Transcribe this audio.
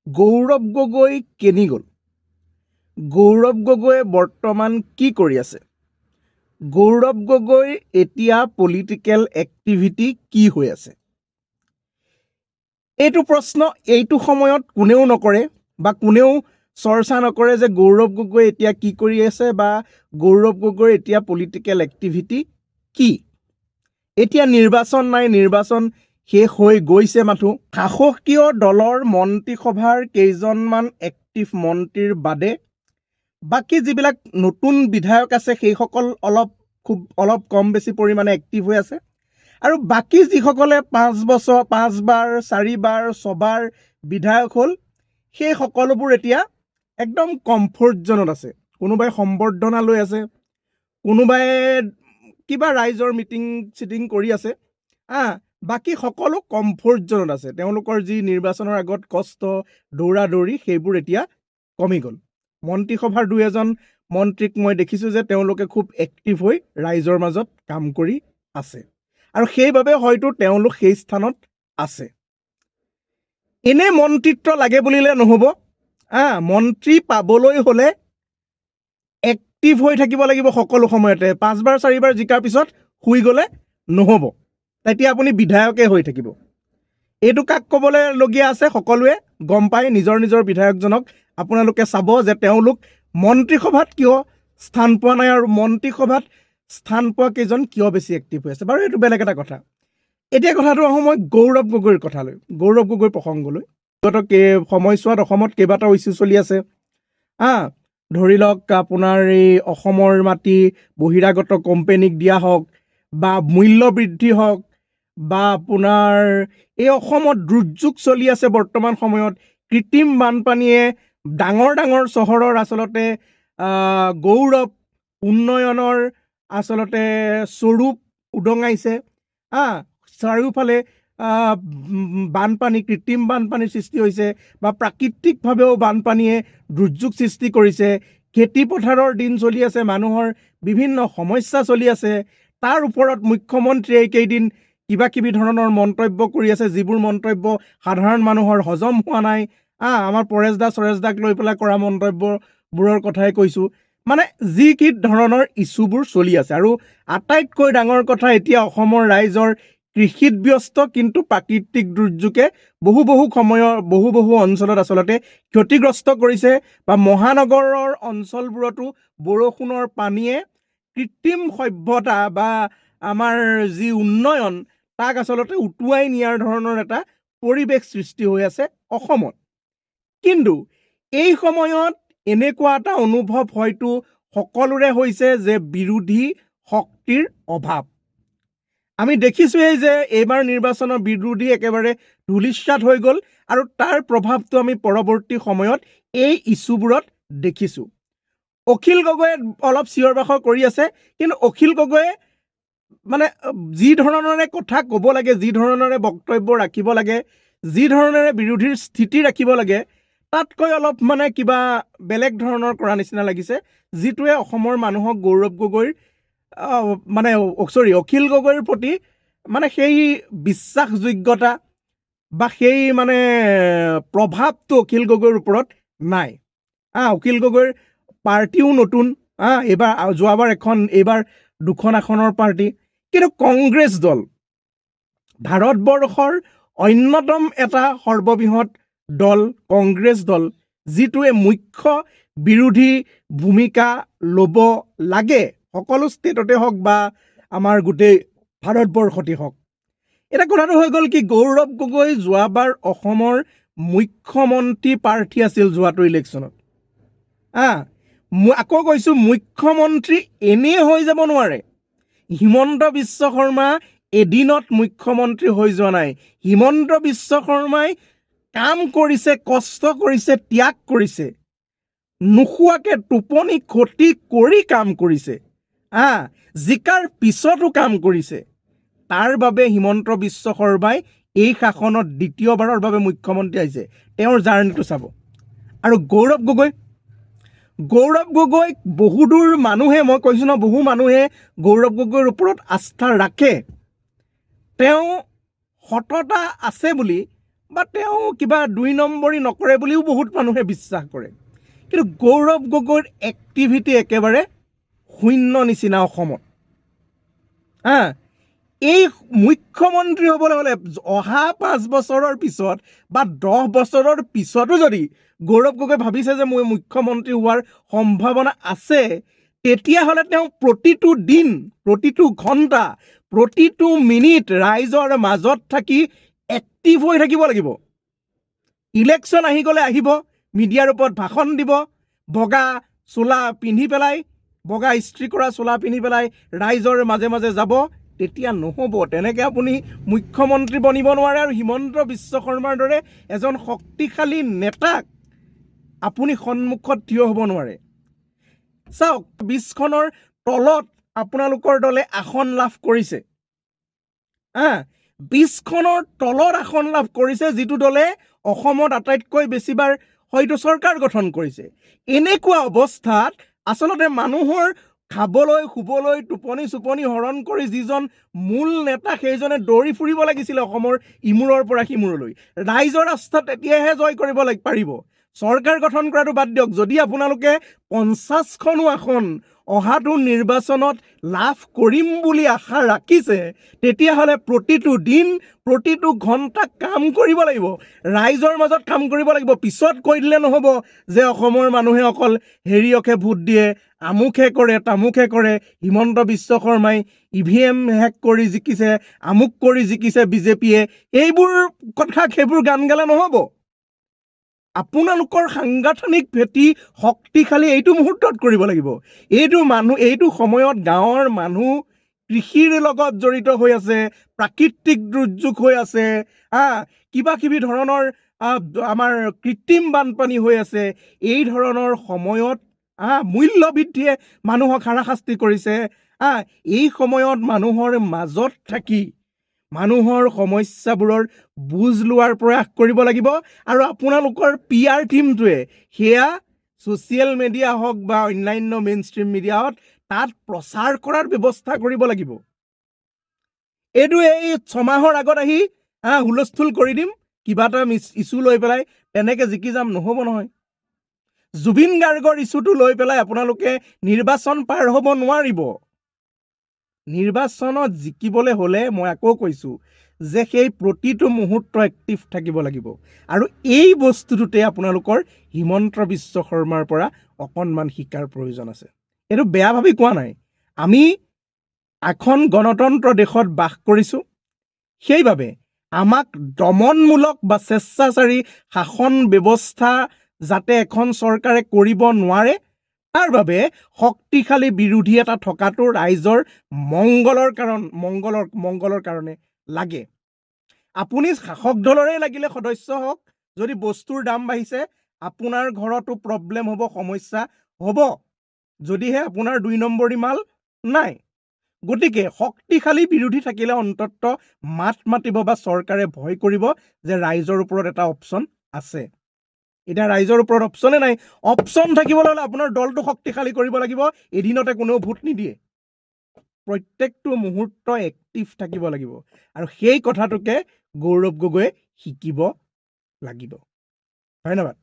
গৌৰৱ গগৈ কেনি গ'ল? গৌৰৱ গগৈয়ে বৰ্তমান কি কৰি আছে? গৌৰৱ গগৈ এতিয়া পলিটিকেল এক্টিভিটি কি হৈ আছে? এইটো প্ৰশ্ন এইটো সময়ত কোনেও নকৰে বা কোনেও চৰ্চা নকৰে যে গৌৰৱ গগৈ এতিয়া কি কৰি আছে বা গৌৰৱ গগৈ এতিয়া পলিটিকেল এক্টিভিটি কি। এতিয়া নিৰ্বাচন নাই, নিৰ্বাচন শেষ হৈ গৈছে মাথো। শাসকীয় দলৰ মন্ত্ৰীসভাৰ কেইজনমান এক্টিভ মন্ত্ৰীৰ বাদে বাকী যিবিলাক নতুন বিধায়ক আছে সেইসকল অলপ কম বেছি পৰিমাণে এক্টিভ হৈ আছে। আৰু বাকী যিসকলে 5 বছৰ 5 বাৰ 4 বাৰ 6 বাৰ বিধায়ক হ'ল সেই সকলোবোৰ এতিয়া একদম কমফৰ্ট জোনত আছে। কোনোবাই সম্বৰ্ধনা লৈ আছে, কোনোবাই কিবা ৰাইজৰ চিটিং কৰি আছে। বাকী সকলো কমফৰ্ট জোনত আছে। তেওঁলোকৰ যি নিৰ্বাচনৰ আগত কষ্ট দৌৰা দৌৰি সেইবোৰ এতিয়া কমি গ'ল। মন্ত্ৰীসভাৰ 2-এজন মন্ত্ৰীক মই দেখিছোঁ যে তেওঁলোকে খুব এক্টিভ হৈ ৰাইজৰ মাজত কাম কৰি আছে আৰু সেইবাবে হয়তো তেওঁলোক সেই স্থানত আছে। এনে মন্ত্ৰিত্ব লাগে বুলিলে নহ'ব। মন্ত্ৰী পাবলৈ হ'লে এক্টিভ হৈ থাকিব লাগিব সকলো সময়তে। 5 বাৰ 4 বাৰ জিকাৰ পিছত শুই গ'লে নহ'ব, তেতিয়া আপুনি বিধায়কে হৈ থাকিব। এইটো কাক ক'বলৈলগীয়া আছে সকলোৱে গম পায়। নিজৰ নিজৰ বিধায়কজনক আপোনালোকে চাব যে তেওঁলোক মন্ত্ৰীসভাত কিয় স্থান পোৱা নাই আৰু মন্ত্ৰীসভাত স্থান পোৱা কেইজন কিয় বেছি এক্টিভ হৈ আছে। বাৰু এইটো বেলেগ এটা কথা। এতিয়া কথাটো আহোঁ মই গৌৰৱ গগৈৰ কথালৈ, গৌৰৱ গগৈৰ প্ৰসংগলৈ। বিগত সময়ছোৱাত অসমত কেইবাটাও ইছ্যু চলি আছে। ধৰি লওক আপোনাৰ এই অসমৰ মাটি বহিৰাগত কোম্পানীক দিয়া হওক বা মূল্য বৃদ্ধি হওক বা আপোনাৰ এই অসমত দুৰ্যোগ চলি আছে বৰ্তমান সময়ত। কৃত্ৰিম বানপানীয়ে ডাঙৰ ডাঙৰ চহৰৰ আচলতে গৌৰৱ উন্নয়নৰ আচলতে স্বৰূপ উদঙাইছে। চাৰিওফালে বানপানী, কৃত্ৰিম বানপানীৰ সৃষ্টি হৈছে বা প্ৰাকৃতিকভাৱেও বানপানীয়ে দুৰ্যোগ সৃষ্টি কৰিছে। খেতি পথাৰৰ দিন চলি আছে, মানুহৰ বিভিন্ন সমস্যা চলি আছে। তাৰ ওপৰত মুখ্যমন্ত্ৰীয়ে এইকেইদিন কিবা কিবি ধৰণৰ মন্তব্য কৰি আছে, যিবোৰ মন্তব্য সাধাৰণ মানুহৰ হজম হোৱা নাই। আমাৰ পৰেশ দাক লৈ পেলাই কৰা মন্তব্যবোৰৰ কথাই কৈছোঁ। মানে যি কি ধৰণৰ ইছ্যুবোৰ চলি আছে। আৰু আটাইতকৈ ডাঙৰ কথা, এতিয়া অসমৰ ৰাইজৰ কৃষিত ব্যস্ত, কিন্তু প্ৰাকৃতিক দুৰ্যোগে বহু অঞ্চলত আচলতে ক্ষতিগ্ৰস্ত কৰিছে বা মহানগৰৰ অঞ্চলবোৰতো বৰষুণৰ পানীয়ে কৃত্ৰিম সভ্যতা বা আমাৰ যি উন্নয়ন তাক আচলতে উটুৱাই নিয়াৰ ধৰণৰ এটা পৰিৱেশ সৃষ্টি হৈ আছে অসমত। কিন্তু এই সময়ত এনেকুৱা এটা অনুভৱ হয়তো সকলোৰে হৈছে যে বিৰোধী শক্তিৰ অভাৱ। আমি দেখিছোঁৱেই যে এইবাৰ নিৰ্বাচনৰ বিৰোধী একেবাৰে ধূলিসাৎ হৈ গ'ল আৰু তাৰ প্ৰভাৱটো আমি পৰৱৰ্তী সময়ত এই ইছ্যুবোৰত দেখিছোঁ। অখিল গগৈয়ে অলপ চিঞৰ বাখৰ কৰি আছে, কিন্তু অখিল গগৈয়ে মানে যি ধৰণেৰে কথা ক'ব লাগে, যি ধৰণেৰে বক্তব্য ৰাখিব লাগে, যি ধৰণেৰে বিৰোধীৰ স্থিতি ৰাখিব লাগে, তাতকৈ অলপ মানে কিবা বেলেগ ধৰণৰ কৰা নিচিনা লাগিছে, যিটোৱে অসমৰ মানুহক অখিল গগৈৰ প্ৰতি মানে সেই বিশ্বাসযোগ্যতা বা সেই মানে প্ৰভাৱটো অখিল গগৈৰ ওপৰত নাই। অখিল গগৈৰ পাৰ্টিও নতুন, যোৱাবাৰ এখন, এইবাৰ 2খন আসনৰ পাৰ্টি। কিন্তু কংগ্ৰেছ দল ভাৰতবৰ্ষৰ অন্যতম এটা সৰ্ববৃহৎ দল কংগ্ৰেছ দল, যিটোৱে মুখ্য বিৰোধী ভূমিকা ল'ব লাগে সকলো ষ্টেটতে হওক বা আমাৰ গোটেই ভাৰতবৰ্ষতে হওক। এটা কথাটো হৈ গ'ল কি, গৌৰৱ গগৈ যোৱাবাৰ অসমৰ মুখ্যমন্ত্ৰী প্ৰাৰ্থী আছিল যোৱাটো ইলেকশ্যনত। আকৌ কৈছোঁ, মুখ্যমন্ত্ৰী এনেই হৈ যাব নোৱাৰে। হিমন্ত বিশ্ব শৰ্মা এদিনত মুখ্যমন্ত্ৰী হৈ যোৱা নাই। হিমন্ত বিশ্ব শৰ্মাই কাম কৰিছে, কষ্ট কৰিছে, ত্যাগ কৰিছে, নোখোৱাকে টোপনি ক্ষতি কৰি কাম কৰিছে, জিকাৰ পিছতো কাম কৰিছে। তাৰ বাবে হিমন্ত বিশ্ব শৰ্মাই এই শাসনত দ্বিতীয়বাৰৰ বাবে মুখ্যমন্ত্ৰী আহিছে। তেওঁৰ জাৰ্নিটো চাব। আৰু গৌৰৱ গগৈক বহুদূৰ মানুহে, মই কৈছোঁ ন, বহু মানুহে গৌৰৱ গগৈৰ ওপৰত আস্থা ৰাখে। তেওঁ সততা আছে বুলি বা তেওঁ কিবা 2 নম্বৰী নকৰে বুলিও বহুত মানুহে বিশ্বাস কৰে। কিন্তু গৌৰৱ গগৈৰ এক্টিভিটি একেবাৰে শূন্য নিচিনা অসমত। এই মুখ্যমন্ত্ৰী হ'বলৈ হ'লে অহা 5 বছৰৰ পিছত বা 10 বছৰৰ পিছতো যদি গৌৰৱ গগৈ ভাবিছে যে মই মুখ্যমন্ত্ৰী হোৱাৰ সম্ভাৱনা আছে, তেতিয়াহ'লে তেওঁ প্ৰতিটো দিন, প্ৰতিটো ঘণ্টা, প্ৰতিটো মিনিট ৰাইজৰ মাজত থাকি এক্টিভ হৈ থাকিব লাগিব। ইলেকশ্যন আহি গ'লে আহিব, মিডিয়াৰ ওপৰত ভাষণ দিব, বগা চোলা পিন্ধি পেলাই, বগা ইস্ত্ৰি কৰা চোলা পিন্ধি পেলাই ৰাইজৰ মাজে মাজে যাব, তেতিয়া নহ'ব। তেনেকৈ আপুনি মুখ্যমন্ত্ৰী বনিব নোৱাৰে। আৰু হিমন্ত বিশ্ব শৰ্মাৰ দৰে এজন শক্তিশালী নেতাক আপুনি সন্মুখত থিয় হ'ব নোৱাৰে। চাওক, 20খনৰ তলত আপোনালোকৰ দলে আসন লাভ কৰিছে। 20খনৰ তলত আসন লাভ কৰিছে, যিটো দলে অসমত আটাইতকৈ বেছিবাৰ হয়তো চৰকাৰ গঠন কৰিছে। এনেকুৱা অৱস্থাত আচলতে মানুহৰ খাবলৈ, শুবলৈ, টোপনি হৰণ কৰি যিজন মূল নেতা, সেইজনে দৌৰি ফুৰিব লাগিছিলে অসমৰ ইমূৰৰ পৰা সিমূৰলৈ। ৰাইজৰ আস্থা তেতিয়াহে জয় কৰিব পাৰিব। চৰকাৰ গঠন কৰাটো বাদ দিয়ক, যদি আপোনালোকে 50খনো আসন অহাটো নিৰ্বাচনত লাভ কৰিম বুলি আশা ৰাখিছে, তেতিয়াহ'লে প্ৰতিটো দিন, প্ৰতিটো ঘণ্টা কাম কৰিব লাগিব, ৰাইজৰ মাজত কাম কৰিব লাগিব। পিছত কৈ দিলে নহ'ব যে অসমৰ মানুহে অকল হেৰিয়কে ভোট দিয়ে, আমুকহে কৰে, তামুকহে কৰে, হিমন্ত বিশ্ব শৰ্মাই EVM হেক কৰি জিকিছে, আমুক কৰি জিকিছে বিজেপিয়ে, এইবোৰ কথা, সেইবোৰ গান গালে নহ'ব। আপোনালোকৰ সাংগঠনিক ভেটি শক্তিশালী এইটো মুহূৰ্তত কৰিব লাগিব। এইটো সময়ত গাঁৱৰ মানুহ কৃষিৰ লগত জড়িত হৈ আছে, প্ৰাকৃতিক দুৰ্যোগ হৈ আছে, কিবা কিবি ধৰণৰ আমাৰ কৃত্ৰিম বানপানী হৈ আছে। এই ধৰণৰ সময়ত মূল্য বৃদ্ধিয়ে মানুহক হাৰাশাস্তি কৰিছে। এই সময়ত মানুহৰ মাজত থাকি মানুহৰ সমস্যাবোৰৰ বুজ লোৱাৰ প্ৰয়াস কৰিব লাগিব। আৰু আপোনালোকৰ PR টীমটোৱে সেয়া ছ'চিয়েল মিডিয়া হওক বা অন্যান্য মেইন ষ্ট্ৰীম মিডিয়াত তাত প্ৰচাৰ কৰাৰ ব্যৱস্থা কৰিব লাগিব। এই 6 মাহৰ আগত আহি হুলস্থুল কৰি দিম, কিবা এটা ইছ্যু লৈ পেলাই তেনেকৈ জিকি যাম, নহ'ব নহয়। জুবিন গাৰ্গৰ ইছ্যুটো লৈ পেলাই আপোনালোকে নিৰ্বাচন পাৰ হ'ব নোৱাৰিব। নিৰ্বাচনত জিকিবলৈ হ'লে মই আকৌ কৈছোঁ যে সেই প্ৰতিটো মুহূৰ্ত এক্টিভ থাকিব লাগিব। আৰু এই বস্তুটোতে আপোনালোকৰ হিমন্ত বিশ্ব শৰ্মাৰ পৰা অকণমান শিকাৰ প্ৰয়োজন আছে। এইটো বেয়া ভাবি কোৱা নাই। আমি এখন গণতন্ত্ৰ দেশত বাস কৰিছোঁ, সেইবাবে আমাক দমনমূলক বা স্বেচ্ছাচাৰী শাসন ব্যৱস্থা যাতে এখন চৰকাৰে কৰিব নোৱাৰে, তাৰ বাবে শক্তিশালী বিৰোধী এটা থকাটো ৰাইজৰ মংগলৰ কাৰণে লাগে। আপুনি শাসক দলৰে লাগিলে সদস্য হওক, যদি বস্তুৰ দাম বাঢ়িছে আপোনাৰ ঘৰতো প্ৰব্লেম হ'ব, সমস্যা হ'ব, যদিহে আপোনাৰ 2 নম্বৰী মাল নাই। গতিকে শক্তিশালী বিৰোধী থাকিলে অন্তত মাত মাতিব বা চৰকাৰে ভয় কৰিব যে ৰাইজৰ ওপৰত এটা অপশ্যন আছে। এতিয়া ৰাইজৰ ওপৰত অপশ্যনে নাই। অপশ্যন থাকিবলৈ হ'লে আপোনাৰ দলটো শক্তিশালী কৰিব লাগিব। এদিনতে কোনেও ভোট নিদিয়ে, প্ৰত্যেকটো মুহূৰ্ত এক্টিভ থাকিব লাগিব। আৰু সেই কথাটোকে গৌৰৱ গগৈয়ে শিকিব লাগিব। ধন্যবাদ।